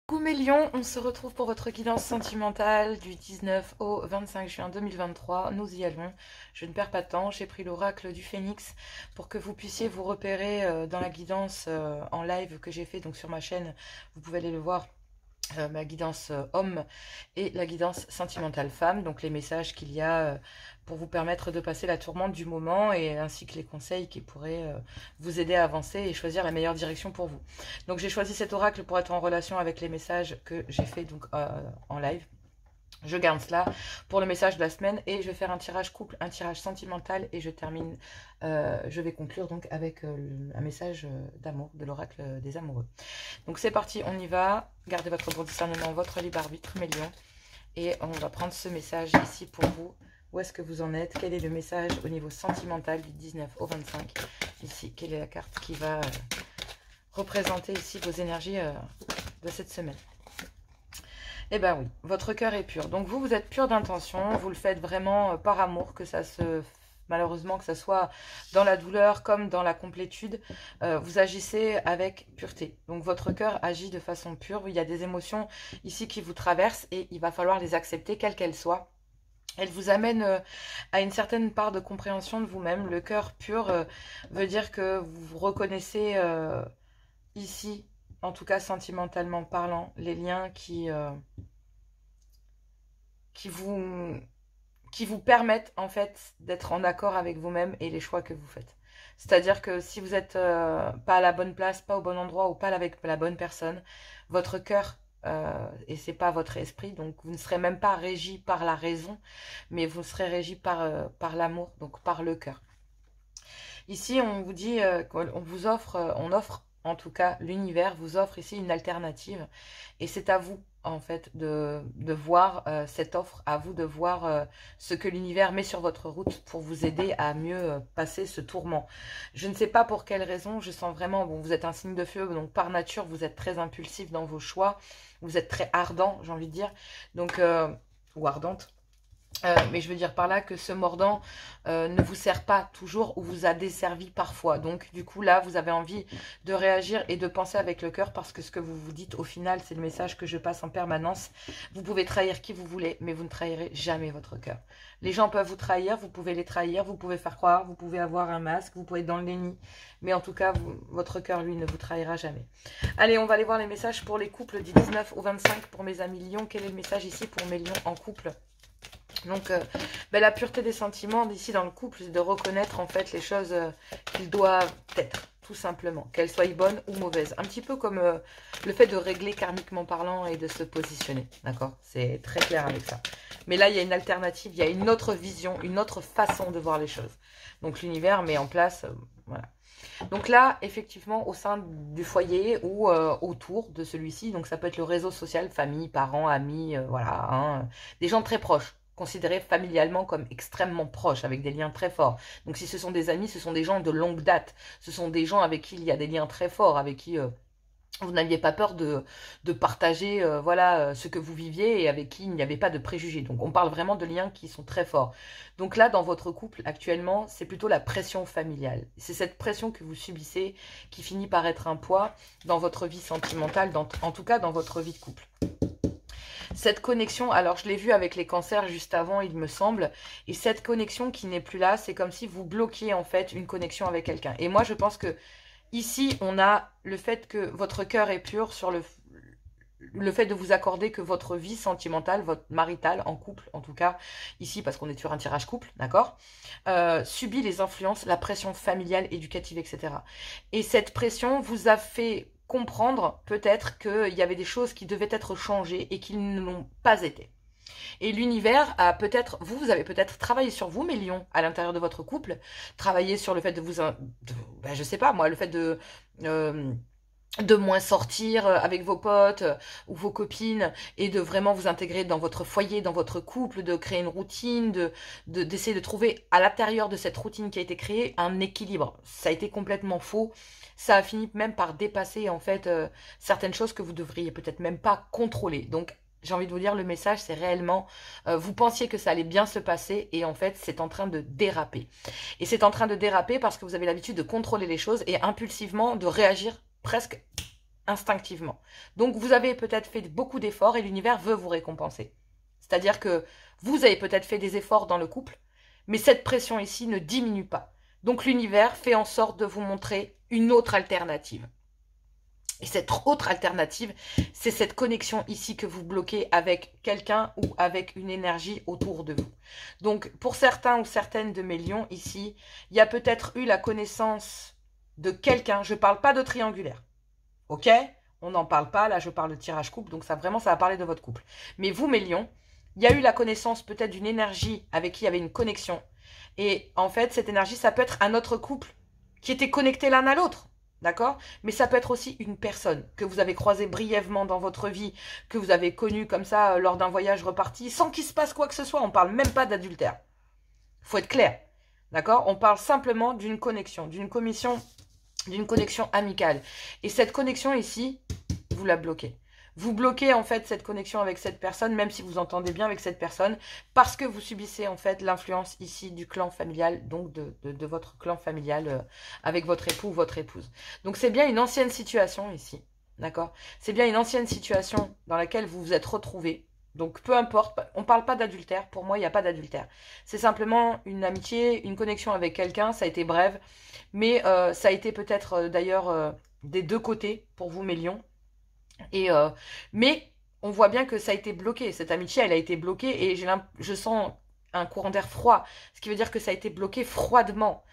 Coucou mes lions, on se retrouve pour votre guidance sentimentale du 19 au 25 juin 2023. Nous y allons. Je ne perds pas de temps, j'ai pris l'oracle du Phénix pour que vous puissiez vous repérer dans la guidance en live que j'ai fait donc sur ma chaîne. Vous pouvez aller le voir. Ma guidance homme et la guidance sentimentale femme, donc les messages qu'il y a pour vous permettre de passer la tourmente du moment et ainsi que les conseils qui pourraient vous aider à avancer et choisir la meilleure direction pour vous. Donc j'ai choisi cet oracle pour être en relation avec les messages que j'ai fait donc en live. Je garde cela pour le message de la semaine et je vais faire un tirage couple, un tirage sentimental et je termine, je vais conclure donc avec un message d'amour, de l'oracle des amoureux. Donc c'est parti, on y va. Gardez votre bon discernement, votre libre arbitre, mes lions. Et on va prendre ce message ici pour vous. Où est-ce que vous en êtes? Quel est le message au niveau sentimental du 19 au 25? Ici, quelle est la carte qui va représenter ici vos énergies de cette semaine? Eh bien oui, votre cœur est pur. Donc vous êtes pur d'intention, vous le faites vraiment par amour, que ça se... Malheureusement, que ça soit dans la douleur comme dans la complétude, vous agissez avec pureté. Donc votre cœur agit de façon pure. Il y a des émotions ici qui vous traversent et il va falloir les accepter, quelles qu'elles soient. Elles vous amènent à une certaine part de compréhension de vous-même. Le cœur pur veut dire que vous reconnaissez ici, en tout cas sentimentalement parlant, les liens qui vous permettent en fait d'être en accord avec vous-même et les choix que vous faites. C'est-à-dire que si vous n'êtes pas à la bonne place, pas au bon endroit ou pas avec la bonne personne, votre cœur, et c'est pas votre esprit, donc vous ne serez même pas régi par la raison, mais vous serez régi par l'amour, donc par le cœur. Ici, on vous dit qu'on vous offre, on offre en tout cas, l'univers vous offre ici une alternative et c'est à vous en fait de voir cette offre, à vous de voir ce que l'univers met sur votre route pour vous aider à mieux passer ce tourment. Je ne sais pas pour quelle raison, je sens vraiment, bon, vous êtes un signe de feu, donc par nature vous êtes très impulsif dans vos choix, vous êtes très ardent, j'ai envie de dire, donc ou ardente. Mais je veux dire par là que ce mordant ne vous sert pas toujours ou vous a desservi parfois. Donc du coup là, vous avez envie de réagir et de penser avec le cœur parce que ce que vous vous dites au final, c'est le message que je passe en permanence. Vous pouvez trahir qui vous voulez, mais vous ne trahirez jamais votre cœur. Les gens peuvent vous trahir, vous pouvez les trahir, vous pouvez faire croire, vous pouvez avoir un masque, vous pouvez être dans le déni. Mais en tout cas, votre cœur, lui, ne vous trahira jamais. Allez, on va aller voir les messages pour les couples du 19 au 25 pour mes amis lions. Quel est le message ici pour mes lions en couple ? Donc, la pureté des sentiments d'ici dans le couple, c'est de reconnaître en fait les choses qu'ils doivent être, tout simplement, qu'elles soient bonnes ou mauvaises. Un petit peu comme le fait de régler karmiquement parlant et de se positionner, d'accord? C'est très clair avec ça. Mais là, il y a une alternative, il y a une autre vision, une autre façon de voir les choses. Donc, l'univers met en place, voilà. Donc là, effectivement, au sein du foyer ou autour de celui-ci, donc ça peut être le réseau social, famille, parents, amis, voilà, hein, des gens très proches, considérés familialement comme extrêmement proches, avec des liens très forts. Donc si ce sont des amis, ce sont des gens de longue date, ce sont des gens avec qui il y a des liens très forts, avec qui vous n'aviez pas peur de partager voilà, ce que vous viviez et avec qui il n'y avait pas de préjugés. Donc on parle vraiment de liens qui sont très forts. Donc là, dans votre couple, actuellement, c'est plutôt la pression familiale. C'est cette pression que vous subissez qui finit par être un poids dans votre vie sentimentale, en tout cas dans votre vie de couple. Cette connexion, alors je l'ai vu avec les cancers juste avant, il me semble, et cette connexion qui n'est plus là, c'est comme si vous bloquiez en fait une connexion avec quelqu'un. Et moi, je pense que ici, on a le fait que votre cœur est pur sur le fait de vous accorder que votre vie sentimentale, votre maritale, en couple, en tout cas, ici, parce qu'on est sur un tirage couple, d'accord, subit les influences, la pression familiale, éducative, etc. Et cette pression vous a fait comprendre peut-être qu'il y avait des choses qui devaient être changées et qui ne l'ont pas été. Et l'univers a peut-être, vous avez peut-être travaillé sur vous, mes lions, à l'intérieur de votre couple, travaillé sur le fait de vous, ben, je sais pas moi, le fait de moins sortir avec vos potes ou vos copines et de vraiment vous intégrer dans votre foyer, dans votre couple, de créer une routine, d'essayer de trouver à l'intérieur de cette routine qui a été créée un équilibre. Ça a été complètement faux. Ça a fini même par dépasser en fait certaines choses que vous devriez peut-être même pas contrôler. Donc j'ai envie de vous dire, le message, c'est réellement, vous pensiez que ça allait bien se passer et en fait, c'est en train de déraper. Et c'est en train de déraper parce que vous avez l'habitude de contrôler les choses et impulsivement de réagir presque instinctivement. Donc vous avez peut-être fait beaucoup d'efforts et l'univers veut vous récompenser. C'est-à-dire que vous avez peut-être fait des efforts dans le couple, mais cette pression ici ne diminue pas. Donc l'univers fait en sorte de vous montrer une autre alternative. Et cette autre alternative, c'est cette connexion ici que vous bloquez avec quelqu'un ou avec une énergie autour de vous. Donc, pour certains ou certaines de mes lions ici, il y a peut-être eu la connaissance de quelqu'un. Je ne parle pas de triangulaire, ok? On n'en parle pas, là je parle de tirage couple, donc ça vraiment ça va parler de votre couple. Mais vous, mes lions, il y a eu la connaissance peut-être d'une énergie avec qui il y avait une connexion. Et en fait, cette énergie, ça peut être un autre couple qui était connecté l'un à l'autre. D'accord? Mais ça peut être aussi une personne que vous avez croisée brièvement dans votre vie, que vous avez connue comme ça lors d'un voyage reparti, sans qu'il se passe quoi que ce soit. On ne parle même pas d'adultère. Il faut être clair. D'accord? On parle simplement d'une connexion, d'une connexion amicale. Et cette connexion ici, vous la bloquez. Vous bloquez en fait cette connexion avec cette personne, même si vous entendez bien avec cette personne, parce que vous subissez en fait l'influence ici du clan familial, donc de votre clan familial avec votre époux ou votre épouse. Donc c'est bien une ancienne situation ici, d'accord? C'est bien une ancienne situation dans laquelle vous vous êtes retrouvés. Donc peu importe, on ne parle pas d'adultère, pour moi il n'y a pas d'adultère. C'est simplement une amitié, une connexion avec quelqu'un, ça a été bref, mais ça a été peut-être d'ailleurs des deux côtés pour vous mes lions. Et mais on voit bien que ça a été bloqué, cette amitié elle a été bloquée et je sens un courant d'air froid, ce qui veut dire que ça a été bloqué froidement.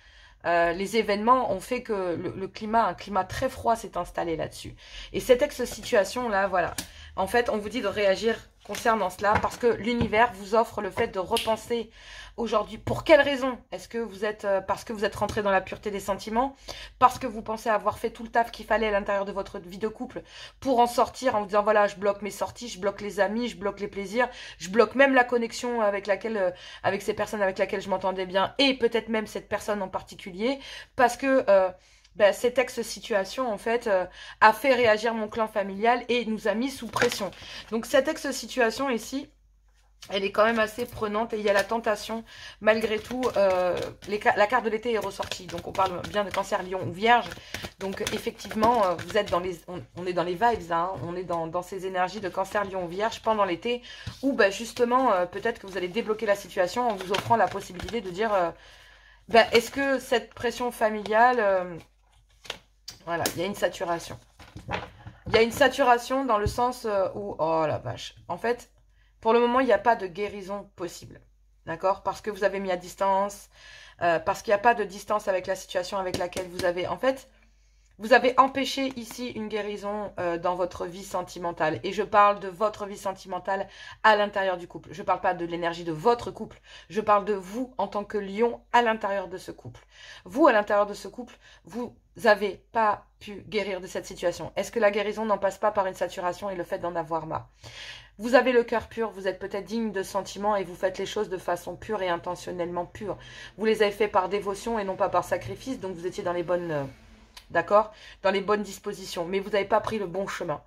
Les événements ont fait que le climat, un climat très froid s'est installé là-dessus. Et cette ex-situation là, voilà, en fait on vous dit de réagir concernant cela parce que l'univers vous offre le fait de repenser aujourd'hui. Pour quelle raison? Est-ce que vous êtes parce que vous êtes rentré dans la pureté des sentiments, parce que vous pensez avoir fait tout le taf qu'il fallait à l'intérieur de votre vie de couple pour en sortir en vous disant voilà, je bloque mes sorties, je bloque les amis, je bloque les plaisirs, je bloque même la connexion avec laquelle avec ces personnes avec lesquelles je m'entendais bien et peut-être même cette personne en particulier parce que cette ex-situation, en fait, a fait réagir mon clan familial et nous a mis sous pression. Donc, cette ex-situation ici, elle est quand même assez prenante et il y a la tentation. Malgré tout, la carte de l'été est ressortie. Donc, on parle bien de cancer, lion ou vierge. Donc, effectivement, vous êtes dans les, on est dans les vibes, hein, on est dans ces énergies de cancer, lion ou vierge pendant l'été où, justement, peut-être que vous allez débloquer la situation en vous offrant la possibilité de dire, est-ce que cette pression familiale... Voilà, il y a une saturation. Il y a une saturation dans le sens où... Oh la vache. En fait, pour le moment, il n'y a pas de guérison possible. D'accord? Parce que vous avez mis à distance. Parce qu'il n'y a pas de distance avec la situation avec laquelle vous avez... En fait, vous avez empêché ici une guérison dans votre vie sentimentale. Et je parle de votre vie sentimentale à l'intérieur du couple. Je ne parle pas de l'énergie de votre couple. Je parle de vous en tant que lion à l'intérieur de ce couple. Vous, à l'intérieur de ce couple, vous n'avez pas pu guérir de cette situation. Est-ce que la guérison n'en passe pas par une saturation et le fait d'en avoir marre? Vous avez le cœur pur, vous êtes peut-être digne de sentiments et vous faites les choses de façon pure et intentionnellement pure. Vous les avez fait par dévotion et non pas par sacrifice, donc vous étiez dans les bonnes... D'accord? Dans les bonnes dispositions. Mais vous n'avez pas pris le bon chemin.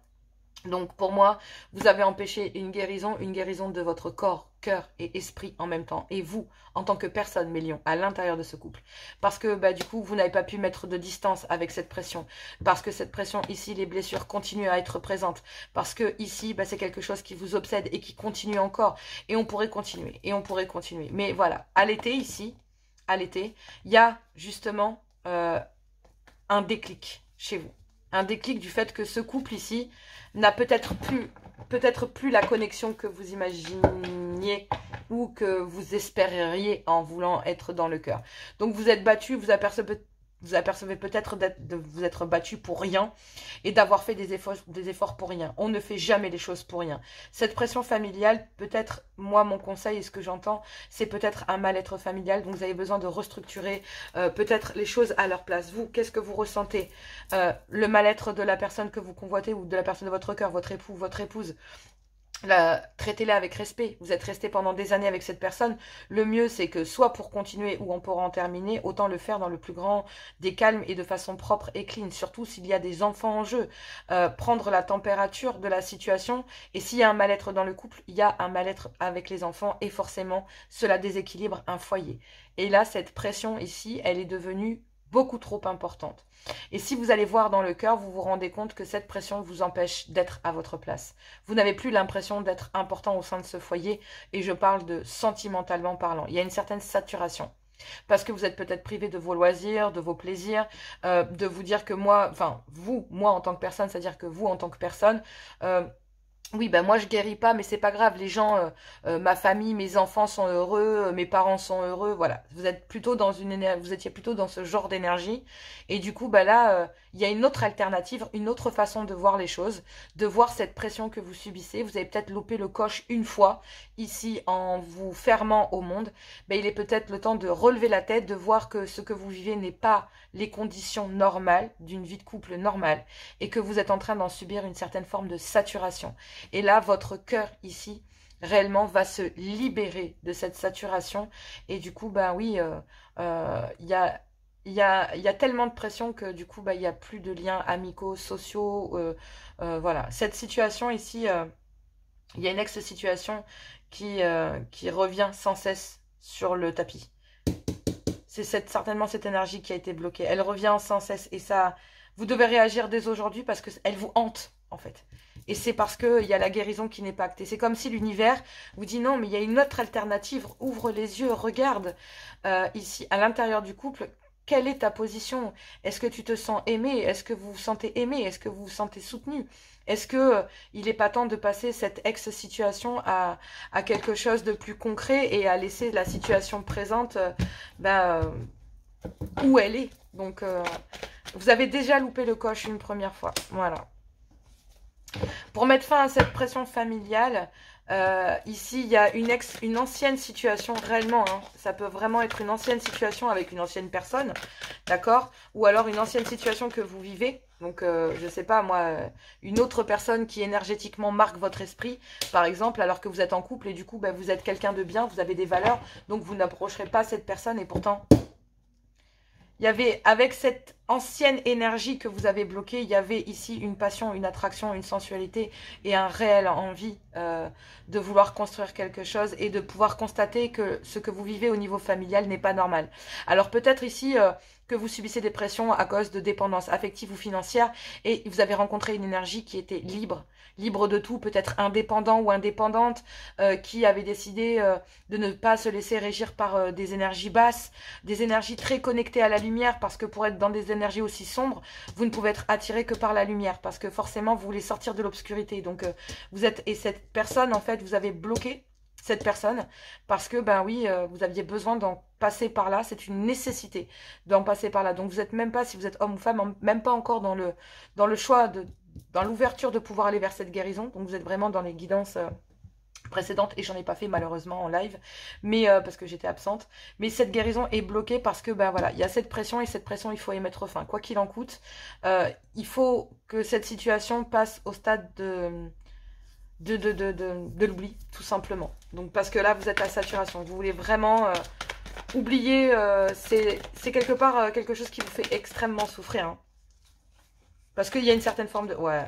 Donc, pour moi, vous avez empêché une guérison de votre corps, cœur et esprit en même temps. Et vous, en tant que personne, mes lions, à l'intérieur de ce couple. Parce que, du coup, vous n'avez pas pu mettre de distance avec cette pression. Parce que cette pression, ici, les blessures continuent à être présentes. Parce que, ici, c'est quelque chose qui vous obsède et qui continue encore. Et on pourrait continuer. Et on pourrait continuer. Mais voilà, à l'été, ici, à l'été, il y a justement un déclic chez vous. Un déclic du fait que ce couple ici n'a peut-être plus la connexion que vous imaginiez ou que vous espériez en voulant être dans le cœur. Donc vous êtes battu, vous apercevez peut-être de vous être battu pour rien et d'avoir fait des efforts pour rien. On ne fait jamais les choses pour rien. Cette pression familiale, peut-être, moi, mon conseil et ce que j'entends, c'est peut-être un mal-être familial. Donc, vous avez besoin de restructurer peut-être les choses à leur place. Vous, qu'est-ce que vous ressentez? Le mal-être de la personne que vous convoitez ou de la personne de votre cœur, votre époux, votre épouse. Traitez-la avec respect. Vous êtes resté pendant des années avec cette personne. Le mieux, c'est que soit pour continuer ou on pourra en terminer, autant le faire dans le plus grand des calmes et de façon propre et clean. Surtout s'il y a des enfants en jeu. Prendre la température de la situation. Et s'il y a un mal-être dans le couple, il y a un mal-être avec les enfants et forcément, cela déséquilibre un foyer. Et là, cette pression ici, elle est devenue beaucoup trop importante. Et si vous allez voir dans le cœur, vous vous rendez compte que cette pression vous empêche d'être à votre place. Vous n'avez plus l'impression d'être important au sein de ce foyer, et je parle de sentimentalement parlant. Il y a une certaine saturation. Parce que vous êtes peut-être privé de vos loisirs, de vos plaisirs, de vous dire que moi, enfin vous, moi en tant que personne, c'est-à-dire que vous en tant que personne, oui, ben moi je guéris pas, mais c'est pas grave. Les gens, ma famille, mes enfants sont heureux, mes parents sont heureux. Voilà, vous êtes plutôt dans vous étiez plutôt dans ce genre d'énergie. Et du coup, bah là, il y a une autre alternative, une autre façon de voir les choses, de voir cette pression que vous subissez. Vous avez peut-être loupé le coche une fois ici en vous fermant au monde. Ben il est peut-être le temps de relever la tête, de voir que ce que vous vivez n'est pas les conditions normales d'une vie de couple normale, et que vous êtes en train d'en subir une certaine forme de saturation. Et là, votre cœur ici, réellement, va se libérer de cette saturation. Et du coup, ben oui, il y a tellement de pression que du coup, ben, il n'y a plus de liens amicaux, sociaux. Voilà. Cette situation ici, il y a une ex-situation qui revient sans cesse sur le tapis. C'est certainement cette énergie qui a été bloquée. Elle revient sans cesse. Et ça, vous devez réagir dès aujourd'hui parce qu'elle vous hante, en fait. Et c'est parce qu'il y a la guérison qui n'est pas actée. C'est comme si l'univers vous dit non, mais il y a une autre alternative. Ouvre les yeux, regarde ici, à l'intérieur du couple. Quelle est ta position? Est-ce que tu te sens aimé? Est-ce que vous vous sentez aimé? Est-ce que vous vous sentez soutenu? Est-ce que il n'est pas temps de passer cette ex-situation à quelque chose de plus concret et à laisser la situation présente où elle est? Donc, vous avez déjà loupé le coche une première fois. Voilà. Pour mettre fin à cette pression familiale, ici, il y a une ancienne situation réellement. Hein, ça peut vraiment être une ancienne situation avec une ancienne personne, d'accord? Ou alors une ancienne situation que vous vivez. Donc, je sais pas, moi, une autre personne qui énergétiquement marque votre esprit, par exemple, alors que vous êtes en couple et du coup, ben, vous êtes quelqu'un de bien, vous avez des valeurs, donc vous n'approcherez pas cette personne et pourtant... Il y avait, avec cette ancienne énergie que vous avez bloquée, il y avait ici une passion, une attraction, une sensualité et un réel envie de vouloir construire quelque chose et de pouvoir constater que ce que vous vivez au niveau familial n'est pas normal. Alors peut-être ici que vous subissez des pressions à cause de dépendance affective ou financière et vous avez rencontré une énergie qui était libre, libre de tout, peut-être indépendant ou indépendante, qui avait décidé de ne pas se laisser régir par des énergies basses, des énergies très connectées à la lumière, parce que pour être dans des énergies aussi sombres, vous ne pouvez être attiré que par la lumière, parce que forcément vous voulez sortir de l'obscurité. Donc vous êtes, et cette personne, en fait, vous avez bloqué cette personne, parce que, ben oui, vous aviez besoin d'en passer par là, c'est une nécessité d'en passer par là. Donc vous n'êtes même pas, si vous êtes homme ou femme, même pas encore dans le choix, dans l'ouverture de pouvoir aller vers cette guérison. Donc vous êtes vraiment dans les guidances précédentes, et j'en ai pas fait malheureusement en live, mais parce que j'étais absente. Mais cette guérison est bloquée parce que, ben voilà, il y a cette pression, et cette pression, il faut y mettre fin. Quoi qu'il en coûte, il faut que cette situation passe au stade de l'oubli, tout simplement. Donc parce que là, vous êtes à saturation. Vous voulez vraiment oublier, c'est quelque part quelque chose qui vous fait extrêmement souffrir. Hein. Parce qu'il y a une certaine forme de... Ouais.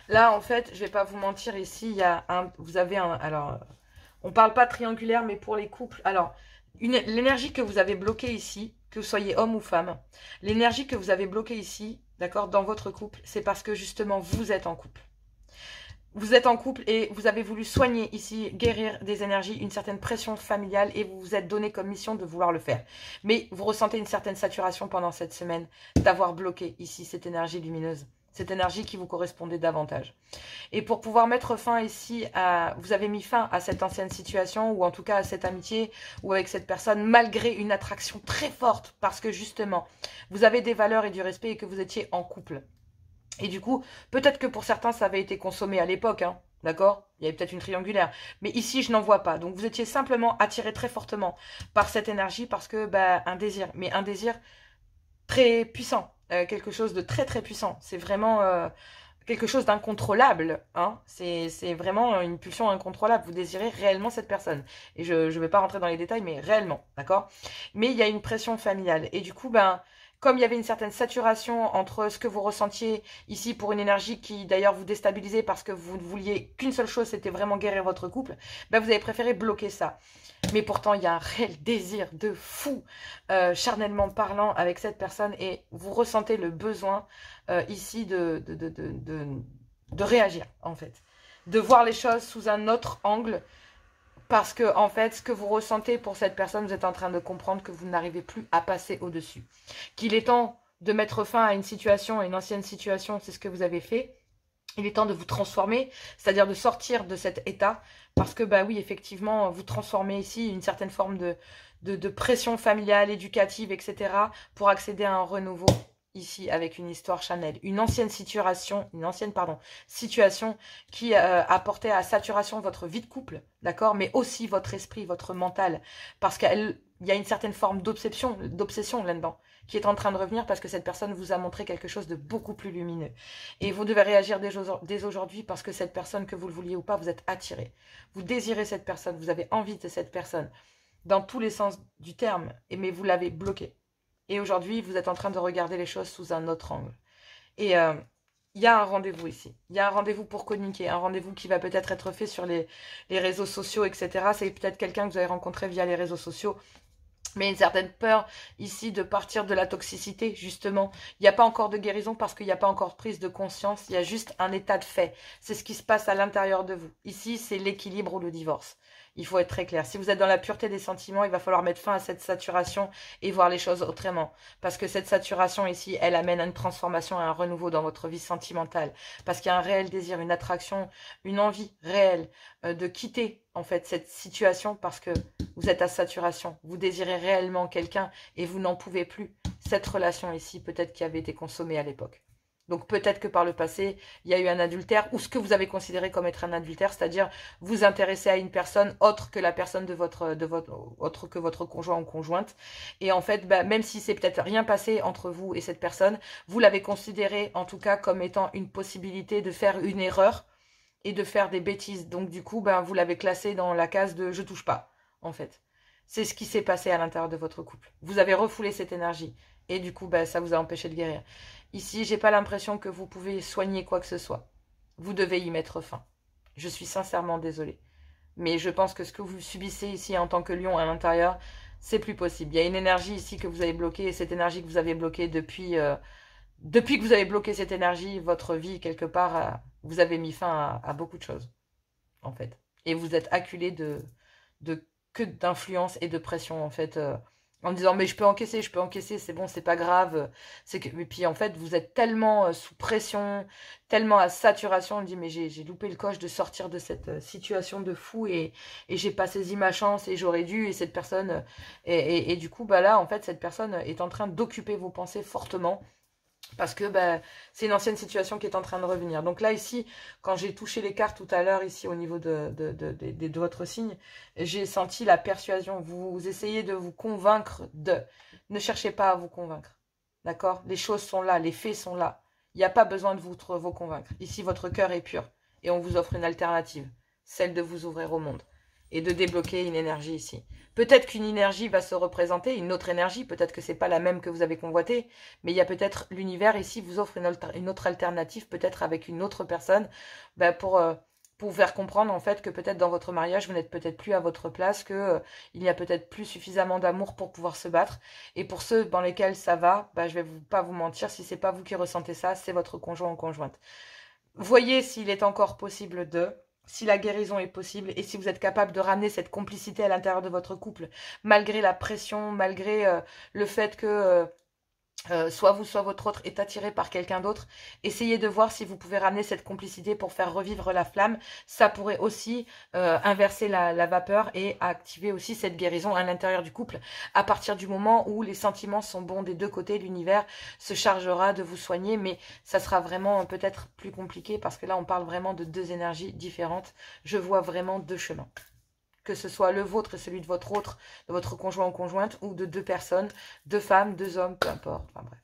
Là, en fait, je vais pas vous mentir, ici, il y a vous avez un... Alors, on parle pas triangulaire, mais pour les couples... Alors, l'énergie que vous avez bloquée ici, que vous soyez homme ou femme, l'énergie que vous avez bloquée ici, d'accord, dans votre couple, c'est parce que justement, vous êtes en couple. Vous êtes en couple et vous avez voulu soigner ici, guérir des énergies, une certaine pression familiale, et vous vous êtes donné comme mission de vouloir le faire. Mais vous ressentez une certaine saturation pendant cette semaine d'avoir bloqué ici cette énergie lumineuse, cette énergie qui vous correspondait davantage. Et pour pouvoir mettre fin ici, vous avez mis fin à cette ancienne situation, ou en tout cas à cette amitié, ou avec cette personne, malgré une attraction très forte, parce que justement, vous avez des valeurs et du respect et que vous étiez en couple. Et du coup, peut-être que pour certains, ça avait été consommé à l'époque, hein, d'accord? Il y avait peut-être une triangulaire. Mais ici, je n'en vois pas. Donc, vous étiez simplement attiré très fortement par cette énergie parce que, bah, un désir. Mais un désir très puissant. Quelque chose de très, très puissant. C'est vraiment quelque chose d'incontrôlable. Hein. C'est vraiment une pulsion incontrôlable. Vous désirez réellement cette personne. Et je ne vais pas rentrer dans les détails, mais réellement, d'accord? Mais il y a une pression familiale. Et du coup, ben... comme il y avait une certaine saturation entre ce que vous ressentiez ici pour une énergie qui d'ailleurs vous déstabilisait parce que vous ne vouliez qu'une seule chose, c'était vraiment guérir votre couple, ben vous avez préféré bloquer ça. Mais pourtant, il y a un réel désir de fou, charnellement parlant, avec cette personne et vous ressentez le besoin ici de réagir, en fait. De voir les choses sous un autre angle. Parce que, en fait, ce que vous ressentez pour cette personne, vous êtes en train de comprendre que vous n'arrivez plus à passer au-dessus. Qu'il est temps de mettre fin à une situation, à une ancienne situation, c'est ce que vous avez fait. Il est temps de vous transformer, c'est-à-dire de sortir de cet état. Parce que, bah oui, effectivement, vous transformez ici une certaine forme de pression familiale, éducative, etc. pour accéder à un renouveau ici avec une histoire Chanel. Une ancienne situation qui apportait à saturation votre vie de couple, d'accord, mais aussi votre esprit, votre mental, parce qu'il y a une certaine forme d'obsession là-dedans, qui est en train de revenir parce que cette personne vous a montré quelque chose de beaucoup plus lumineux. Et vous devez réagir dès aujourd'hui parce que cette personne, que vous le vouliez ou pas, vous êtes attiré. Vous désirez cette personne, vous avez envie de cette personne, dans tous les sens du terme, mais vous l'avez bloquée. Et aujourd'hui, vous êtes en train de regarder les choses sous un autre angle. Et il y a un rendez-vous ici. Il y a un rendez-vous pour communiquer, un rendez-vous qui va peut-être être fait sur les réseaux sociaux, etc. C'est peut-être quelqu'un que vous avez rencontré via les réseaux sociaux. Mais une certaine peur ici de partir de la toxicité, justement. Il n'y a pas encore de guérison parce qu'il n'y a pas encore de prise de conscience. Il y a juste un état de fait. C'est ce qui se passe à l'intérieur de vous. Ici, c'est l'équilibre ou le divorce. Il faut être très clair. Si vous êtes dans la pureté des sentiments, il va falloir mettre fin à cette saturation et voir les choses autrement. Parce que cette saturation ici, elle amène à une transformation, à un renouveau dans votre vie sentimentale. Parce qu'il y a un réel désir, une attraction, une envie réelle de quitter en fait cette situation parce que vous êtes à saturation. Vous désirez réellement quelqu'un et vous n'en pouvez plus. Cette relation ici, peut-être qui avait été consommée à l'époque. Donc peut-être que par le passé, il y a eu un adultère ou ce que vous avez considéré comme être un adultère, c'est-à-dire vous intéresser à une personne autre que la personne autre que votre conjoint ou conjointe. Et en fait, bah, même si c'est peut-être rien passé entre vous et cette personne, vous l'avez considéré en tout cas comme étant une possibilité de faire une erreur et de faire des bêtises. Donc du coup, ben, vous l'avez classé dans la case de « je touche pas », en fait. C'est ce qui s'est passé à l'intérieur de votre couple. Vous avez refoulé cette énergie. Et du coup, ben, ça vous a empêché de guérir. Ici, j'ai pas l'impression que vous pouvez soigner quoi que ce soit. Vous devez y mettre fin. Je suis sincèrement désolée. Mais je pense que ce que vous subissez ici en tant que lion à l'intérieur, c'est plus possible. Il y a une énergie ici que vous avez bloquée. Et cette énergie que vous avez bloquée depuis que vous avez bloqué cette énergie, votre vie, quelque part, vous avez mis fin à beaucoup de choses, en fait. Et vous êtes acculé de que d'influence et de pression, en fait, en disant, mais je peux encaisser, c'est bon, c'est pas grave. Et puis, en fait, vous êtes tellement sous pression, tellement à saturation, on dit, mais j'ai loupé le coche de sortir de cette situation de fou et j'ai pas saisi ma chance et j'aurais dû, et cette personne, et du coup, bah là, en fait, cette personne est en train d'occuper vos pensées fortement. Parce que bah, c'est une ancienne situation qui est en train de revenir. Donc là, ici, quand j'ai touché les cartes tout à l'heure, ici, au niveau de votre signe, j'ai senti la persuasion. Vous essayez de vous convaincre de... Ne cherchez pas à vous convaincre. D'accord? Les choses sont là, les faits sont là. Il n'y a pas besoin de vous convaincre. Ici, votre cœur est pur. Et on vous offre une alternative. Celle de vous ouvrir au monde. Et de débloquer une énergie ici. Peut-être qu'une énergie va se représenter, une autre énergie, peut-être que c'est pas la même que vous avez convoitée, mais il y a peut-être l'univers ici vous offre une autre alternative, peut-être avec une autre personne, bah pour vous faire comprendre en fait que peut-être dans votre mariage, vous n'êtes peut-être plus à votre place, que il n'y a peut-être plus suffisamment d'amour pour pouvoir se battre. Et pour ceux dans lesquels ça va, bah, je vais pas vous mentir, si c'est pas vous qui ressentez ça, c'est votre conjoint ou conjointe. Voyez s'il est encore possible si la guérison est possible et si vous êtes capable de ramener cette complicité à l'intérieur de votre couple, malgré la pression, malgré le fait que soit vous, soit votre autre est attiré par quelqu'un d'autre, essayez de voir si vous pouvez ramener cette complicité pour faire revivre la flamme. Ça pourrait aussi inverser la vapeur et activer aussi cette guérison à l'intérieur du couple. À partir du moment où les sentiments sont bons des deux côtés, l'univers se chargera de vous soigner, mais ça sera vraiment peut-être plus compliqué parce que là on parle vraiment de deux énergies différentes. Je vois vraiment deux chemins. Que ce soit le vôtre et celui de votre autre, de votre conjoint ou conjointe, ou de deux personnes, deux femmes, deux hommes, peu importe. Enfin bref,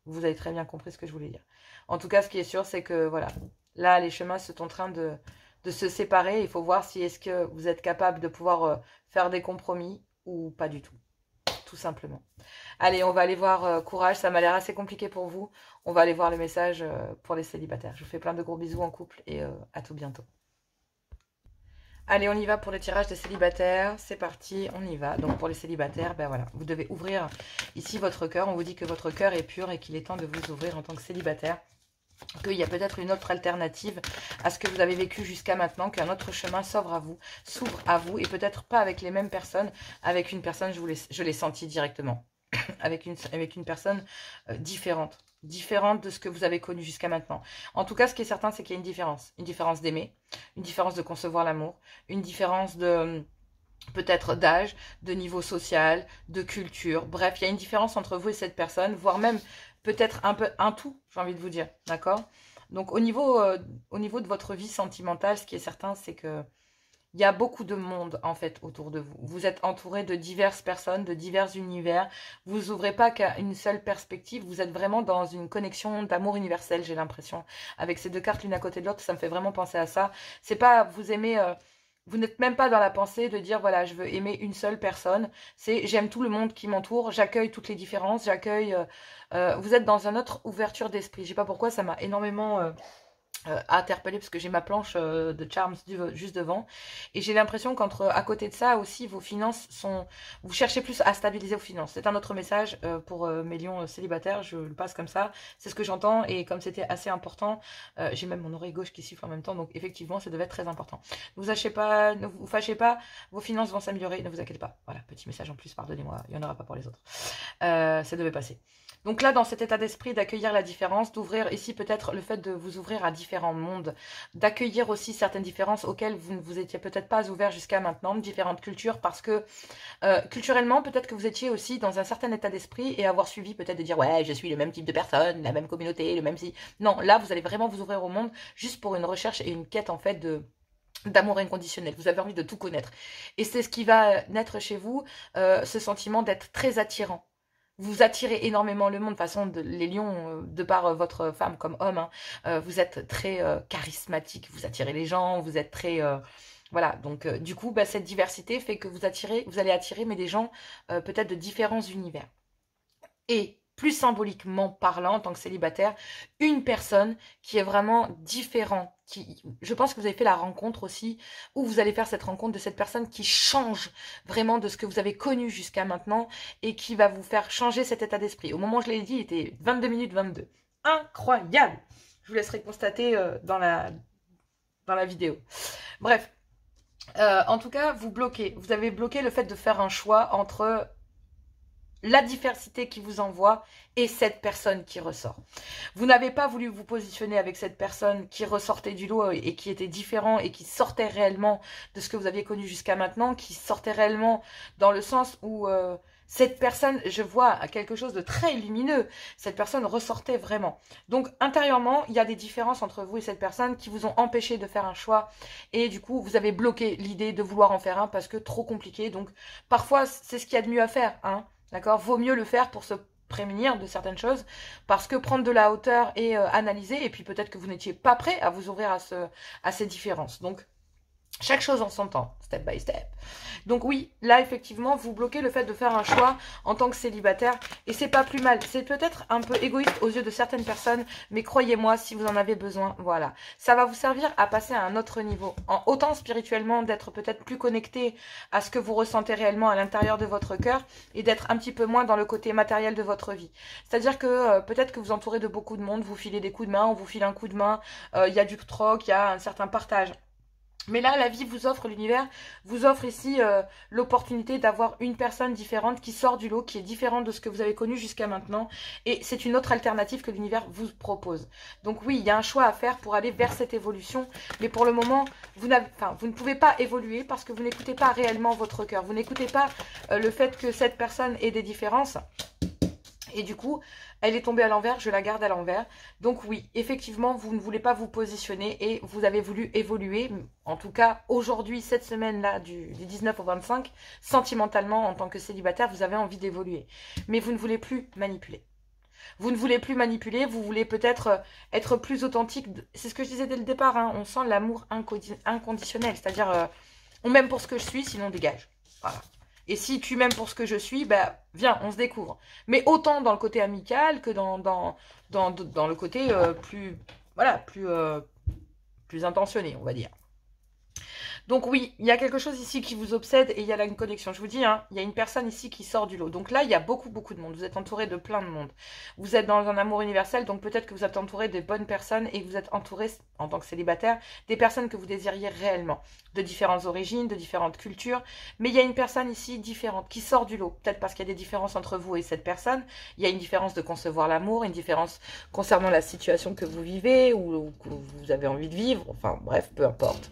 vous avez très bien compris ce que je voulais dire. En tout cas, ce qui est sûr, c'est que voilà, là, les chemins sont en train de se séparer. Il faut voir si est-ce que vous êtes capable de pouvoir faire des compromis ou pas du tout. Tout tout simplement. Allez, on va aller voir courage, ça m'a l'air assez compliqué pour vous. On va aller voir le message pour les célibataires. Je vous fais plein de gros bisous en couple et à tout bientôt. Allez, on y va pour le tirage des célibataires. C'est parti, on y va. Donc pour les célibataires, ben voilà, vous devez ouvrir ici votre cœur. On vous dit que votre cœur est pur et qu'il est temps de vous ouvrir en tant que célibataire. Qu'il y a peut-être une autre alternative à ce que vous avez vécu jusqu'à maintenant, qu'un autre chemin s'ouvre à vous, et peut-être pas avec les mêmes personnes, avec une personne, je l'ai senti directement, avec une personne différente de ce que vous avez connu jusqu'à maintenant. En tout cas, ce qui est certain, c'est qu'il y a une différence d'aimer, une différence de concevoir l'amour, une différence de peut-être d'âge, de niveau social, de culture. Bref, il y a une différence entre vous et cette personne, voire même peut-être un tout, j'ai envie de vous dire, d'accord? Donc au niveau de votre vie sentimentale, ce qui est certain, c'est que il y a beaucoup de monde en fait autour de vous. Vous êtes entouré de diverses personnes, de divers univers. Vous ouvrez pas qu'à une seule perspective. Vous êtes vraiment dans une connexion d'amour universel, j'ai l'impression. Avec ces deux cartes l'une à côté de l'autre, ça me fait vraiment penser à ça. C'est pas vous aimez... vous n'êtes même pas dans la pensée de dire, voilà, je veux aimer une seule personne. C'est, j'aime tout le monde qui m'entoure, j'accueille toutes les différences, j'accueille... vous êtes dans une autre ouverture d'esprit. Je sais pas pourquoi, ça m'a énormément... interpellée parce que j'ai ma planche de Charms juste devant et j'ai l'impression qu'à côté de ça aussi vos finances sont, vous cherchez plus à stabiliser vos finances. C'est un autre message pour mes lions célibataires, je le passe comme ça, c'est ce que j'entends et comme c'était assez important, j'ai même mon oreille gauche qui siffle en même temps, donc effectivement ça devait être très important. Ne vous fâchez pas, vos finances vont s'améliorer, ne vous inquiétez pas. Voilà, petit message en plus, pardonnez-moi, il n'y en aura pas pour les autres. Ça devait passer. Donc là, dans cet état d'esprit d'accueillir la différence, d'ouvrir ici peut-être le fait de vous ouvrir à différents mondes, d'accueillir aussi certaines différences auxquelles vous ne vous étiez peut-être pas ouvert jusqu'à maintenant, différentes cultures, parce que culturellement, peut-être que vous étiez aussi dans un certain état d'esprit et avoir suivi peut-être de dire « ouais, je suis le même type de personne, la même communauté, le même si... » Non, là, vous allez vraiment vous ouvrir au monde juste pour une recherche et une quête en fait d'amour inconditionnel. Vous avez envie de tout connaître. Et c'est ce qui va naître chez vous, ce sentiment d'être très attirant. Vous attirez énormément le monde, de toute façon, les lions, de par votre femme comme homme, hein, vous êtes très charismatique, vous attirez les gens, vous êtes très... voilà, donc du coup, bah, cette diversité fait que vous allez attirer mais des gens peut-être de différents univers. Et plus symboliquement parlant, en tant que célibataire, une personne qui est vraiment différente. Je pense que vous avez fait la rencontre aussi, où vous allez faire cette rencontre de cette personne qui change vraiment de ce que vous avez connu jusqu'à maintenant et qui va vous faire changer cet état d'esprit. Au moment où je l'ai dit, il était 22 minutes 22. Incroyable! Je vous laisserai constater dans la vidéo. Bref, en tout cas, vous avez bloqué le fait de faire un choix entre la diversité qui vous envoie et cette personne qui ressort. Vous n'avez pas voulu vous positionner avec cette personne qui ressortait du lot et qui était différent et qui sortait réellement de ce que vous aviez connu jusqu'à maintenant, qui sortait réellement dans le sens où cette personne, je vois quelque chose de très lumineux, cette personne ressortait vraiment. Donc intérieurement, il y a des différences entre vous et cette personne qui vous ont empêché de faire un choix et du coup, vous avez bloqué l'idée de vouloir en faire un parce que trop compliqué. Donc parfois, c'est ce qu'il y a de mieux à faire, hein. D'accord, vaut mieux le faire pour se prémunir de certaines choses, parce que prendre de la hauteur et analyser, et puis peut-être que vous n'étiez pas prêt à vous ouvrir à ces différences. Donc, chaque chose en son temps, step by step. Donc oui, là effectivement, vous bloquez le fait de faire un choix en tant que célibataire, et c'est pas plus mal. C'est peut-être un peu égoïste aux yeux de certaines personnes, mais croyez-moi, si vous en avez besoin, voilà. Ça va vous servir à passer à un autre niveau, autant spirituellement, d'être peut-être plus connecté à ce que vous ressentez réellement à l'intérieur de votre cœur, et d'être un petit peu moins dans le côté matériel de votre vie. C'est-à-dire que peut-être que vous entourez de beaucoup de monde, vous filez des coups de main, on vous file un coup de main, il y a du troc, il y a un certain partage. Mais là, la vie vous offre, l'univers vous offre ici l'opportunité d'avoir une personne différente qui sort du lot, qui est différente de ce que vous avez connu jusqu'à maintenant. Et c'est une autre alternative que l'univers vous propose. Donc oui, il y a un choix à faire pour aller vers cette évolution. Mais pour le moment, vous ne pouvez pas évoluer parce que vous n'écoutez pas réellement votre cœur. Vous n'écoutez pas le fait que cette personne ait des différences. Et du coup, elle est tombée à l'envers, je la garde à l'envers. Donc oui, effectivement, vous ne voulez pas vous positionner et vous avez voulu évoluer. En tout cas, aujourd'hui, cette semaine-là, du 19 au 25, sentimentalement, en tant que célibataire, vous avez envie d'évoluer. Mais vous ne voulez plus manipuler. Vous ne voulez plus manipuler, vous voulez peut-être être plus authentique. C'est ce que je disais dès le départ, hein, on sent l'amour inconditionnel. C'est-à-dire, on m'aime pour ce que je suis, sinon dégage. Voilà. Et si tu m'aimes pour ce que je suis, bah, viens, on se découvre. Mais autant dans le côté amical que dans le côté plus, voilà, plus intentionné, on va dire. Donc oui, il y a quelque chose ici qui vous obsède et il y a là une connexion. Je vous dis, hein, il y a une personne ici qui sort du lot. Donc là, il y a beaucoup, beaucoup de monde. Vous êtes entouré de plein de monde. Vous êtes dans un amour universel, donc peut-être que vous êtes entouré de bonnes personnes et que vous êtes entouré, en tant que célibataire, des personnes que vous désiriez réellement. De différentes origines, de différentes cultures. Mais il y a une personne ici différente qui sort du lot. Peut-être parce qu'il y a des différences entre vous et cette personne. Il y a une différence de concevoir l'amour, une différence concernant la situation que vous vivez ou que vous avez envie de vivre. Enfin bref, peu importe.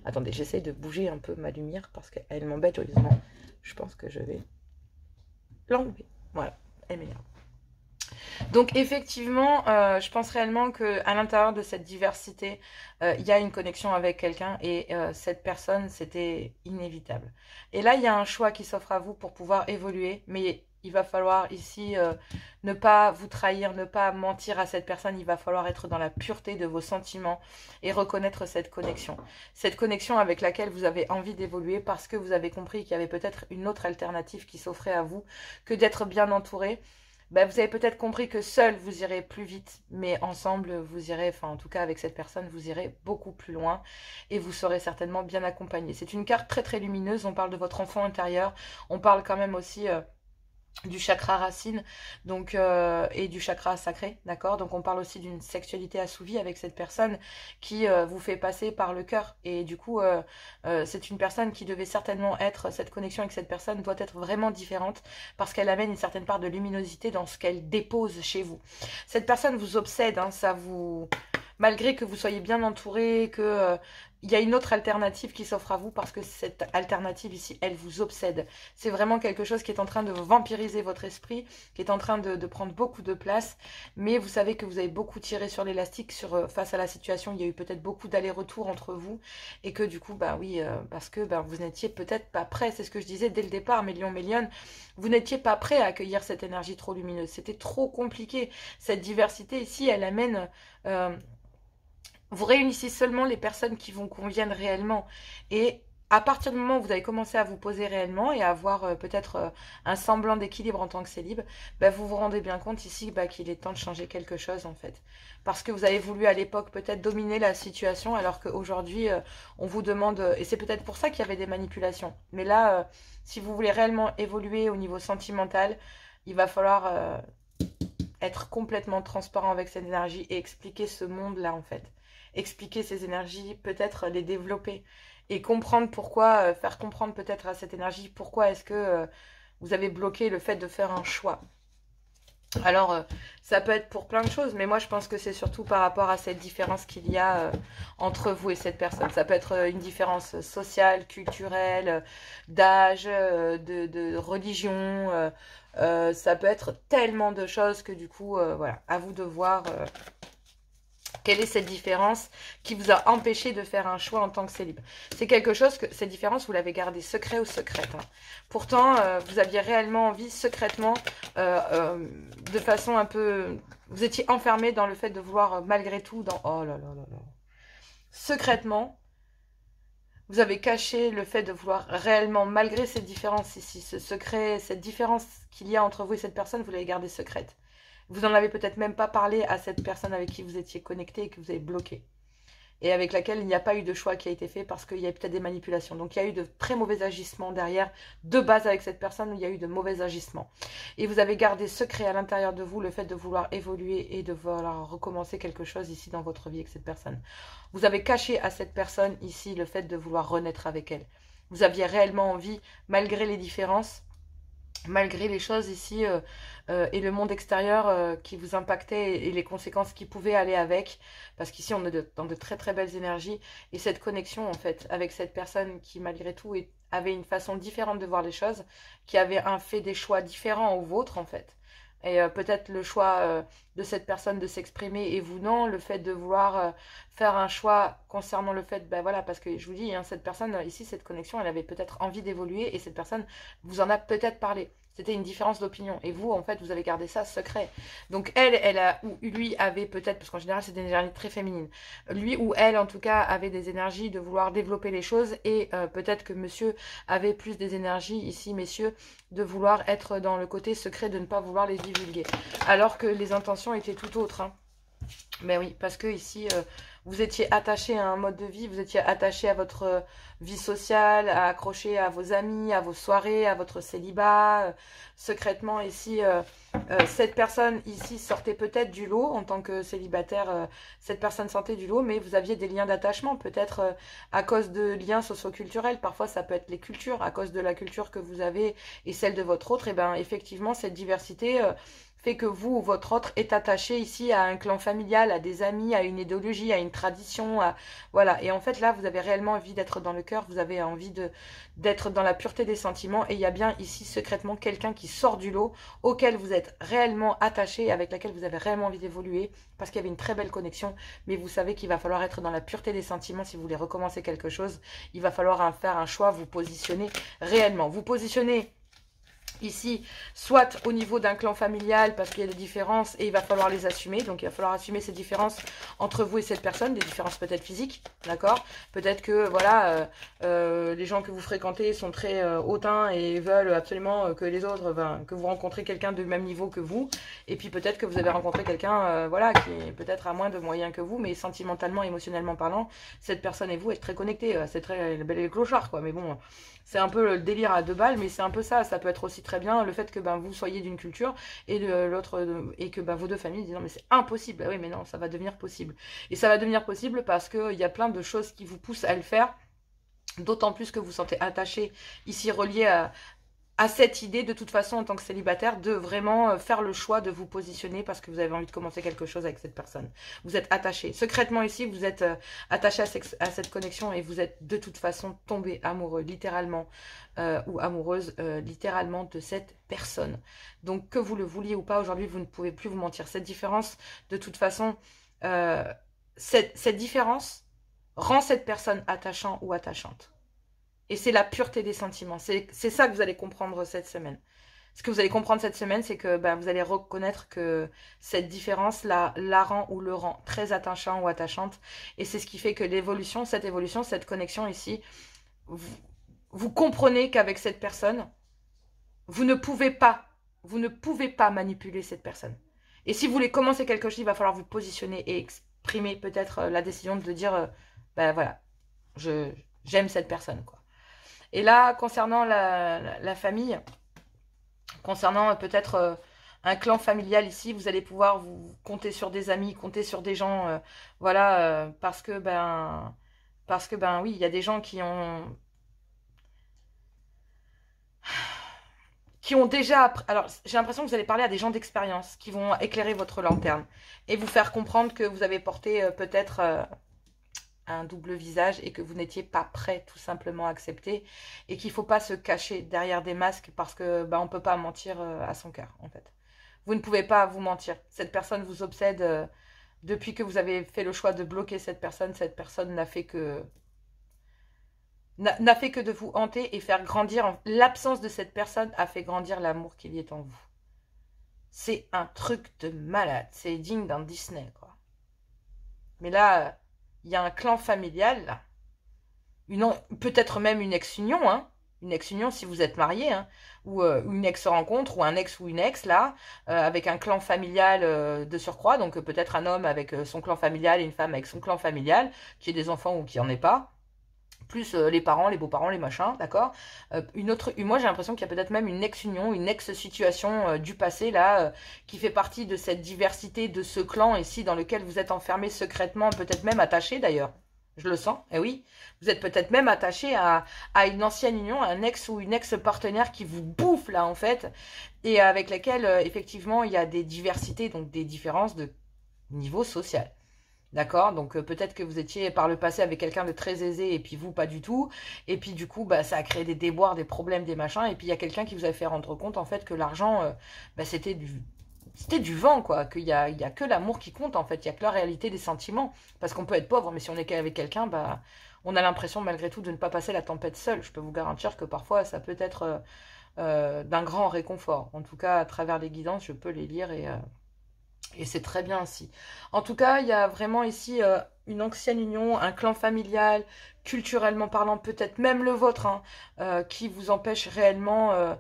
Attendez, j'essaye de bouger un peu ma lumière parce qu'elle m'embête joyeusement. Je pense que je vais l'enlever. Voilà, elle m'énerve. Donc effectivement, je pense réellement qu'à l'intérieur de cette diversité, il y a une connexion avec quelqu'un et cette personne, c'était inévitable. Et là, il y a un choix qui s'offre à vous pour pouvoir évoluer, mais il va falloir ici ne pas vous trahir, ne pas mentir à cette personne, il va falloir être dans la pureté de vos sentiments et reconnaître cette connexion. Cette connexion avec laquelle vous avez envie d'évoluer parce que vous avez compris qu'il y avait peut-être une autre alternative qui s'offrait à vous que d'être bien entouré. Ben, vous avez peut-être compris que seul vous irez plus vite, mais ensemble vous irez, enfin en tout cas avec cette personne, vous irez beaucoup plus loin et vous serez certainement bien accompagné. C'est une carte très très lumineuse, on parle de votre enfant intérieur, on parle quand même aussi du chakra racine donc et du chakra sacré, d'accord, donc on parle aussi d'une sexualité assouvie avec cette personne qui vous fait passer par le cœur et du coup c'est une personne qui devait certainement être, cette connexion avec cette personne doit être vraiment différente parce qu'elle amène une certaine part de luminosité dans ce qu'elle dépose chez vous. Cette personne vous obsède, hein, ça vous, malgré que vous soyez bien entouré, que il y a une autre alternative qui s'offre à vous parce que cette alternative ici, elle vous obsède. C'est vraiment quelque chose qui est en train de vampiriser votre esprit, qui est en train de prendre beaucoup de place. Mais vous savez que vous avez beaucoup tiré sur l'élastique face à la situation. Il y a eu peut-être beaucoup d'allers-retours entre vous. Et que du coup, bah oui, parce que bah, vous n'étiez peut-être pas prêt. C'est ce que je disais dès le départ, Mélion. Vous n'étiez pas prêt à accueillir cette énergie trop lumineuse. C'était trop compliqué. Cette diversité ici, elle amène... vous réunissez seulement les personnes qui vous conviennent réellement. Et à partir du moment où vous avez commencé à vous poser réellement et à avoir peut-être un semblant d'équilibre en tant que célib, bah, vous vous rendez bien compte ici bah, qu'il est temps de changer quelque chose en fait. Parce que vous avez voulu à l'époque peut-être dominer la situation alors qu'aujourd'hui on vous demande, et c'est peut-être pour ça qu'il y avait des manipulations. Mais là, si vous voulez réellement évoluer au niveau sentimental, il va falloir être complètement transparent avec cette énergie et expliquer ce monde-là en fait. Expliquer ces énergies, peut-être les développer et comprendre pourquoi, faire comprendre peut-être à cette énergie pourquoi est-ce que vous avez bloqué le fait de faire un choix. Alors, ça peut être pour plein de choses, mais moi je pense que c'est surtout par rapport à cette différence qu'il y a entre vous et cette personne. Ça peut être une différence sociale, culturelle, d'âge, de religion, ça peut être tellement de choses que du coup, voilà, à vous de voir quelle est cette différence qui vous a empêché de faire un choix en tant que célib. C'est quelque chose que, cette différence, vous l'avez gardée secret ou secrète. Hein. Pourtant, vous aviez réellement envie, secrètement, de façon un peu... Vous étiez enfermé dans le fait de vouloir, malgré tout, dans... Oh là là là là. Secrètement, vous avez caché le fait de vouloir réellement, malgré cette différence ici, ce secret, cette différence qu'il y a entre vous et cette personne, vous l'avez gardée secrète. Vous n'en avez peut-être même pas parlé à cette personne avec qui vous étiez connecté et que vous avez bloqué. Et avec laquelle il n'y a pas eu de choix qui a été fait parce qu'il y a peut-être des manipulations. Donc il y a eu de très mauvais agissements derrière, de base avec cette personne où il y a eu de mauvais agissements. Et vous avez gardé secret à l'intérieur de vous le fait de vouloir évoluer et de vouloir recommencer quelque chose ici dans votre vie avec cette personne. Vous avez caché à cette personne ici le fait de vouloir renaître avec elle. Vous aviez réellement envie, malgré les différences, malgré les choses ici et le monde extérieur qui vous impactait et les conséquences qui pouvaient aller avec, parce qu'ici on est dans de très très belles énergies, et cette connexion en fait avec cette personne qui malgré tout avait une façon différente de voir les choses, qui avait fait des choix différents aux vôtres en fait. Et peut-être le choix de cette personne de s'exprimer et vous non, le fait de vouloir faire un choix concernant le fait, ben voilà, parce que je vous dis, hein, cette personne ici, cette connexion, elle avait peut-être envie d'évoluer et cette personne vous en a peut-être parlé. C'était une différence d'opinion. Et vous, en fait, vous avez gardé ça secret. Donc elle a, ou lui avait peut-être, parce qu'en général, c'est des énergies très féminines. Lui ou elle, en tout cas, avait des énergies de vouloir développer les choses. Et peut-être que monsieur avait plus des énergies, ici, messieurs, de vouloir être dans le côté secret, de ne pas vouloir les divulguer. Alors que les intentions étaient tout autres, hein. Ben oui, parce que ici, vous étiez attaché à un mode de vie, vous étiez attaché à votre vie sociale, accroché à vos amis, à vos soirées, à votre célibat. Secrètement, ici, cette personne ici sortait peut-être du lot en tant que célibataire. Cette personne sortait du lot, mais vous aviez des liens d'attachement, peut-être à cause de liens socioculturels. Parfois, ça peut être les cultures, à cause de la culture que vous avez et celle de votre autre. Et ben, effectivement, cette diversité fait que vous ou votre autre est attaché ici à un clan familial, à des amis, à une idéologie, à une tradition, voilà. Et en fait, là, vous avez réellement envie d'être dans le cœur, vous avez envie d'être dans la pureté des sentiments. Et il y a bien ici, secrètement, quelqu'un qui sort du lot, auquel vous êtes réellement attaché, avec laquelle vous avez réellement envie d'évoluer, parce qu'il y avait une très belle connexion. Mais vous savez qu'il va falloir être dans la pureté des sentiments si vous voulez recommencer quelque chose. Il va falloir faire un choix, vous positionner réellement. Vous positionnez ici, soit au niveau d'un clan familial, parce qu'il y a des différences et il va falloir les assumer. Donc, il va falloir assumer ces différences entre vous et cette personne, des différences peut-être physiques, d'accord? Peut-être que, voilà, les gens que vous fréquentez sont très hautains et veulent absolument que les autres, que vous rencontrez quelqu'un de même niveau que vous. Et puis, peut-être que vous avez rencontré quelqu'un, voilà, qui est peut-être à moins de moyens que vous, mais sentimentalement, émotionnellement parlant, cette personne et vous êtes très connectés. C'est très le bel et le clochard, quoi. Mais bon, c'est un peu le délire à 2 balles, mais c'est un peu ça. Ça peut être aussi très bien le fait que vous soyez d'une culture et de l'autre, et que vos deux familles disent non mais c'est impossible. Ah oui mais non, ça va devenir possible. Et ça va devenir possible parce qu'il y a plein de choses qui vous poussent à le faire. D'autant plus que vous vous sentez attaché, ici relié à cette idée de toute façon en tant que célibataire de vraiment faire le choix de vous positionner parce que vous avez envie de commencer quelque chose avec cette personne. Vous êtes attaché. Secrètement ici, vous êtes attaché à cette connexion et vous êtes de toute façon tombé amoureux littéralement ou amoureuse littéralement de cette personne. Donc que vous le vouliez ou pas, aujourd'hui vous ne pouvez plus vous mentir. Cette différence, de toute façon, cette différence rend cette personne attachant ou attachante. Et c'est la pureté des sentiments. C'est ça que vous allez comprendre cette semaine. Ce que vous allez comprendre cette semaine, c'est que vous allez reconnaître que cette différence la rend ou le rend très attachant ou attachante. Et c'est ce qui fait que l'évolution, cette connexion ici, vous comprenez qu'avec cette personne, vous ne pouvez pas manipuler cette personne. Et si vous voulez commencer quelque chose, il va falloir vous positionner et exprimer peut-être la décision de dire, voilà, j'aime cette personne, quoi. Et là, concernant la famille, concernant peut-être un clan familial ici, vous allez pouvoir vous compter sur des amis, compter sur des gens, voilà, parce que oui, il y a des gens qui ont déjà, alors j'ai l'impression que vous allez parler à des gens d'expérience qui vont éclairer votre lanterne et vous faire comprendre que vous avez porté peut-être un double visage et que vous n'étiez pas prêt tout simplement à accepter et qu'il ne faut pas se cacher derrière des masques parce que on ne peut pas mentir à son cœur en fait. Vous ne pouvez pas vous mentir. Cette personne vous obsède depuis que vous avez fait le choix de bloquer cette personne n'a fait que de vous hanter et faire grandir. L'absence de cette personne a fait grandir l'amour qu'il y est en vous. C'est un truc de malade. C'est digne d'un Disney, quoi. Mais là, il y a un clan familial, là. Peut-être même une ex-union, hein. Une ex-union si vous êtes marié, hein. Ou une ex-rencontre, ou un ex ou une ex, là, avec un clan familial de surcroît. Donc peut-être un homme avec son clan familial et une femme avec son clan familial, qui ait des enfants ou qui n'en ait pas. Plus les parents, les beaux-parents, les machins, d'accord. Moi j'ai l'impression qu'il y a peut-être même une ex-union, une ex-situation du passé là, qui fait partie de cette diversité de ce clan ici dans lequel vous êtes enfermé secrètement, peut-être même attaché d'ailleurs. Je le sens, eh oui. Vous êtes peut-être même attaché à une ancienne union, à un ex ou une ex-partenaire qui vous bouffe là en fait, et avec laquelle effectivement il y a des diversités, donc des différences de niveau social. D'accord, donc peut-être que vous étiez par le passé avec quelqu'un de très aisé et puis vous pas du tout. Et puis du coup, ça a créé des déboires, des problèmes, des machins. Et puis il y a quelqu'un qui vous a fait rendre compte en fait que l'argent, c'était du vent quoi. Qu'il y a que l'amour qui compte en fait. Il y a que la réalité des sentiments. Parce qu'on peut être pauvre, mais si on est avec quelqu'un, on a l'impression malgré tout de ne pas passer la tempête seul. Je peux vous garantir que parfois ça peut être d'un grand réconfort. En tout cas, à travers les guidances, je peux les lire et c'est très bien aussi. En tout cas, il y a vraiment ici une ancienne union, un clan familial, culturellement parlant, peut-être même le vôtre, hein, qui vous empêche réellement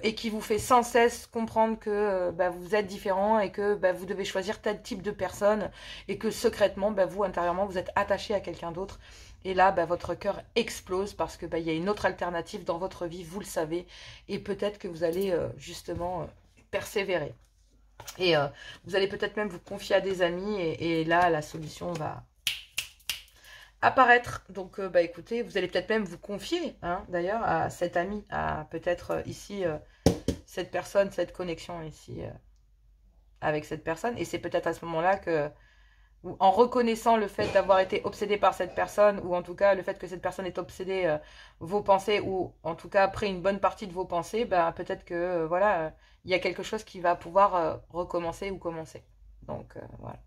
et qui vous fait sans cesse comprendre que bah, vous êtes différent et que bah, vous devez choisir tel type de personne et que secrètement, bah, vous, intérieurement, vous êtes attaché à quelqu'un d'autre. Et là, bah, votre cœur explose parce que bah, y a une autre alternative dans votre vie, vous le savez, et peut-être que vous allez justement persévérer. Et vous allez peut-être même vous confier à des amis et là, la solution va apparaître. Donc, bah écoutez, vous allez peut-être même vous confier, hein, d'ailleurs, à cet ami, à peut-être ici, cette personne, cette connexion ici avec cette personne. Et c'est peut-être à ce moment-là que, en reconnaissant le fait d'avoir été obsédé par cette personne, ou en tout cas le fait que cette personne ait obsédé vos pensées, ou en tout cas pris une bonne partie de vos pensées, bah, peut-être que voilà, il y a quelque chose qui va pouvoir recommencer ou commencer. Donc voilà.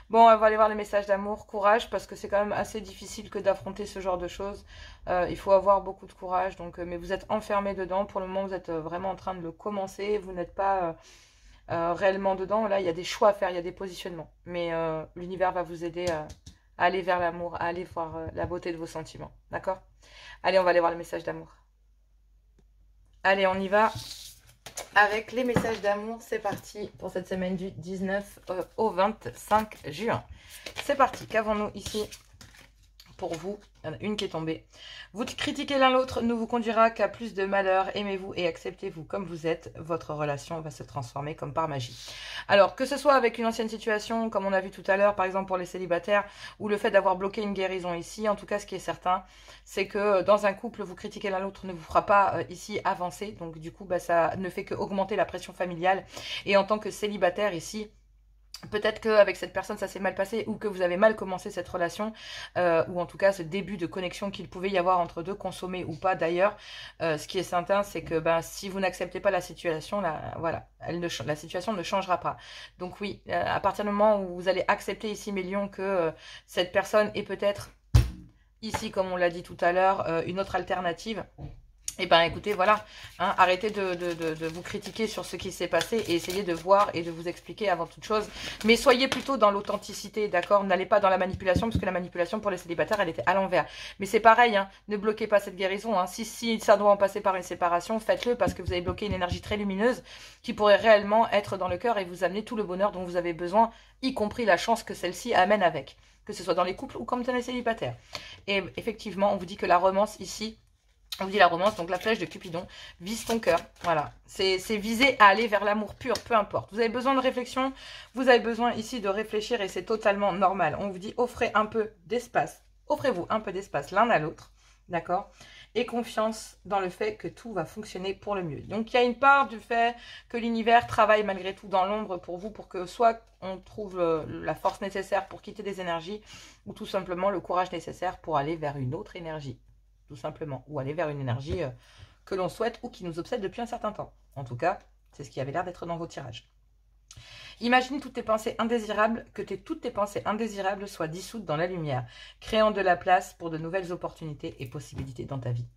Bon, on va aller voir les messages d'amour, courage, parce que c'est quand même assez difficile que d'affronter ce genre de choses. Il faut avoir beaucoup de courage, donc, mais vous êtes enfermé dedans. Pour le moment, vous êtes vraiment en train de le commencer. Vous n'êtes pas réellement dedans. Là, il y a des choix à faire, il y a des positionnements. Mais l'univers va vous aider à aller vers l'amour, à aller voir la beauté de vos sentiments. D'accord? Allez, on va aller voir les messages d'amour. Allez, on y va avec les messages d'amour. C'est parti pour cette semaine du 19 au 25 juin. C'est parti. Qu'avons-nous ici pour vous? Il y en a une qui est tombée. Vous critiquez l'un l'autre ne vous conduira qu'à plus de malheur. Aimez-vous et acceptez-vous comme vous êtes. Votre relation va se transformer comme par magie. Alors, que ce soit avec une ancienne situation, comme on a vu tout à l'heure, par exemple pour les célibataires, ou le fait d'avoir bloqué une guérison ici, en tout cas, ce qui est certain, c'est que dans un couple, vous critiquez l'un l'autre ne vous fera pas ici avancer. Donc, du coup, bah, ça ne fait qu'augmenter la pression familiale. Et en tant que célibataire ici, peut-être qu'avec cette personne ça s'est mal passé ou que vous avez mal commencé cette relation ou en tout cas ce début de connexion qu'il pouvait y avoir entre deux, consommé ou pas d'ailleurs. Ce qui est certain c'est que ben, si vous n'acceptez pas la situation, là, voilà, la situation ne changera pas. Donc oui, à partir du moment où vous allez accepter ici mes lions que cette personne est peut-être ici comme on l'a dit tout à l'heure une autre alternative. Et ben écoutez, voilà, hein, arrêtez de vous critiquer sur ce qui s'est passé et essayez de voir et de vous expliquer avant toute chose. Mais soyez plutôt dans l'authenticité, d'accord? N'allez pas dans la manipulation, parce que la manipulation pour les célibataires, elle était à l'envers. Mais c'est pareil, hein, ne bloquez pas cette guérison. Hein. Si ça doit en passer par une séparation, faites-le, parce que vous avez bloqué une énergie très lumineuse qui pourrait réellement être dans le cœur et vous amener tout le bonheur dont vous avez besoin, y compris la chance que celle-ci amène avec. Que ce soit dans les couples ou comme dans les célibataires. Et effectivement, on vous dit que la romance ici... On vous dit la romance, donc la flèche de Cupidon, vise ton cœur. Voilà, c'est viser à aller vers l'amour pur, peu importe. Vous avez besoin de réflexion, vous avez besoin ici de réfléchir et c'est totalement normal. On vous dit offrez un peu d'espace, offrez-vous un peu d'espace l'un à l'autre, d'accord? Et confiance dans le fait que tout va fonctionner pour le mieux. Donc il y a une part du fait que l'univers travaille malgré tout dans l'ombre pour vous, pour que soit on trouve la force nécessaire pour quitter des énergies, ou tout simplement le courage nécessaire pour aller vers une autre énergie. Tout simplement, ou aller vers une énergie que l'on souhaite ou qui nous obsède depuis un certain temps. En tout cas, c'est ce qui avait l'air d'être dans vos tirages. Imagine toutes tes pensées indésirables, que toutes tes pensées indésirables soient dissoutes dans la lumière, créant de la place pour de nouvelles opportunités et possibilités dans ta vie.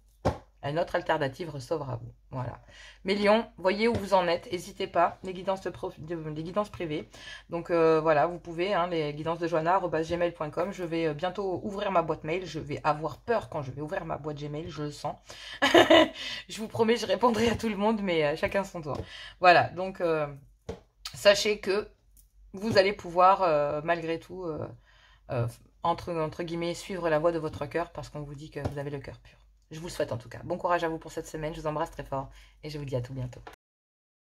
Une autre alternative s'offre à vous. Voilà. Mes lions, voyez où vous en êtes. N'hésitez pas. Les guidances, les guidances privées. Donc voilà, vous pouvez, hein, les guidances de joanna@gmail.com. Je vais bientôt ouvrir ma boîte mail. Je vais avoir peur quand je vais ouvrir ma boîte Gmail. Je le sens. Je vous promets, je répondrai à tout le monde, mais chacun son tour. Voilà. Donc sachez que vous allez pouvoir, malgré tout, entre guillemets, suivre la voie de votre cœur parce qu'on vous dit que vous avez le cœur pur. Je vous le souhaite en tout cas. Bon courage à vous pour cette semaine. Je vous embrasse très fort et je vous dis à tout bientôt.